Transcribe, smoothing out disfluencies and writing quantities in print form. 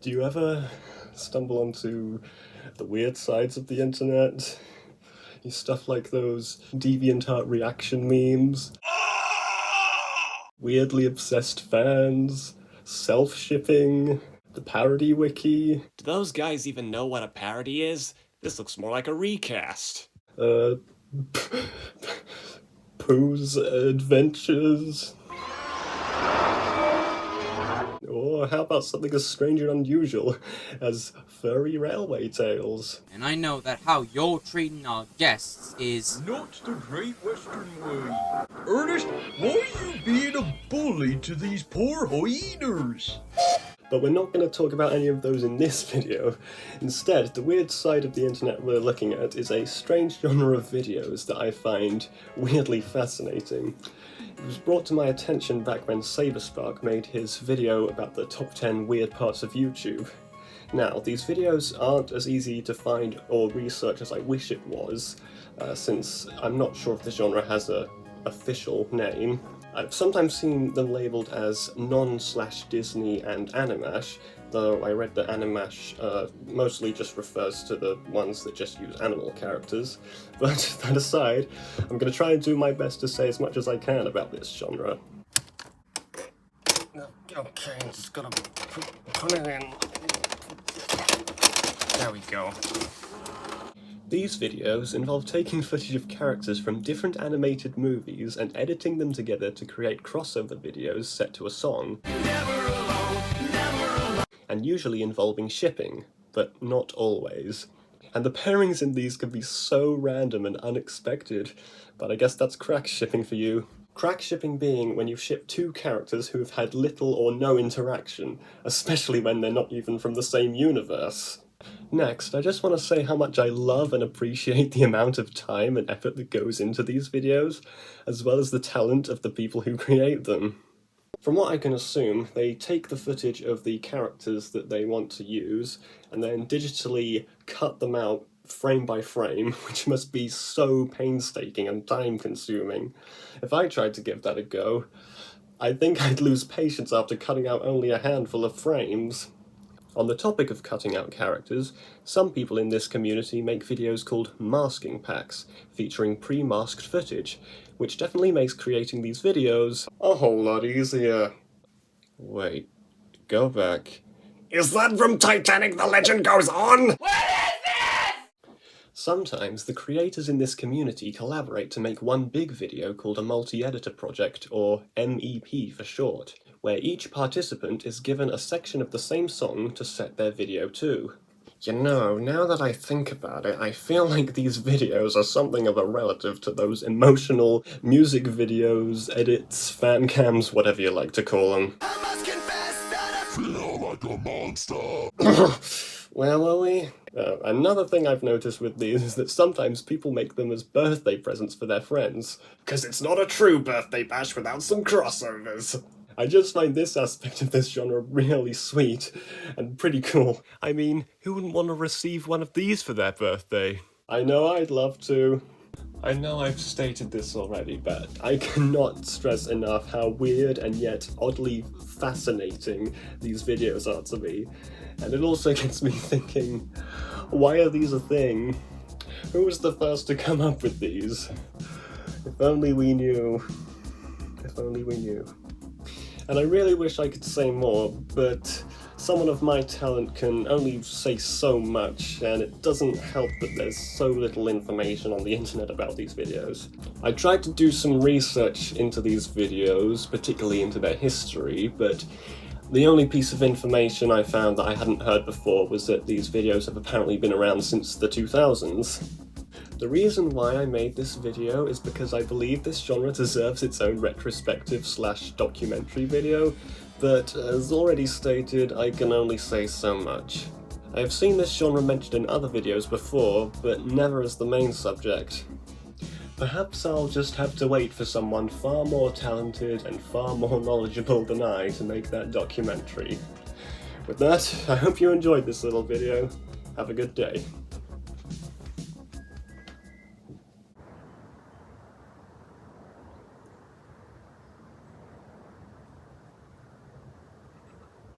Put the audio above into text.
Do you ever stumble onto the weird sides of the internet? Stuff like those DeviantArt reaction memes, weirdly obsessed fans, self-shipping, the parody wiki. Do those guys even know what a parody is? This looks more like a recast. Pooh's Adventures. Or how about something as strange and unusual as furry railway tales? And I know that how you're treating our guests is not the Great Western way. Ernest, why are you being a bully to these poor hyenas? But we're not going to talk about any of those in this video. Instead, the weird side of the internet we're looking at is a strange genre of videos that I find weirdly fascinating. It was brought to my attention back when Saberspark made his video about the top 10 weird parts of YouTube. Now, these videos aren't as easy to find or research as I wish it was, since I'm not sure if the genre has an official name. I've sometimes seen them labelled as non/Disney and Animash, though I read that Animash mostly just refers to the ones that just use animal characters. But that aside, I'm going to try and do my best to say as much as I can about this genre. Okay, just gotta put it in. There we go. These videos involve taking footage of characters from different animated movies and editing them together to create crossover videos set to a song. Never alone, never alone. And usually involving shipping, but not always. And the pairings in these can be so random and unexpected, but I guess that's crack shipping for you. Crack shipping being when you ship two characters who have had little or no interaction, especially when they're not even from the same universe. Next, I just want to say how much I love and appreciate the amount of time and effort that goes into these videos, as well as the talent of the people who create them. From what I can assume, they take the footage of the characters that they want to use, and then digitally cut them out frame by frame, which must be so painstaking and time-consuming. If I tried to give that a go, I think I'd lose patience after cutting out only a handful of frames. On the topic of cutting out characters, some people in this community make videos called masking packs, featuring pre-masked footage, which definitely makes creating these videos a whole lot easier. Wait, go back. Is that from Titanic The Legend Goes On? What is this? Sometimes the creators in this community collaborate to make one big video called a multi-editor project, or MEP for short, where each participant is given a section of the same song to set their video to. You know, now that I think about it, I feel like these videos are something of a relative to those emotional music videos, edits, fan cams, whatever you like to call them. I must confess that I feel like a monster! Where were we? Another thing I've noticed with these is that sometimes people make them as birthday presents for their friends. 'Cause it's not a true birthday bash without some crossovers. I just find this aspect of this genre really sweet and pretty cool. I mean, who wouldn't want to receive one of these for their birthday? I know I'd love to. I know I've stated this already, but I cannot stress enough how weird and yet oddly fascinating these videos are to me. And it also gets me thinking, why are these a thing? Who was the first to come up with these? If only we knew. If only we knew. And I really wish I could say more, but someone of my talent can only say so much, and it doesn't help that there's so little information on the internet about these videos. I tried to do some research into these videos, particularly into their history, but the only piece of information I found that I hadn't heard before was that these videos have apparently been around since the 2000s. The reason why I made this video is because I believe this genre deserves its own retrospective/documentary video, but as already stated, I can only say so much. I have seen this genre mentioned in other videos before, but never as the main subject. Perhaps I'll just have to wait for someone far more talented and far more knowledgeable than I to make that documentary. With that, I hope you enjoyed this little video. Have a good day.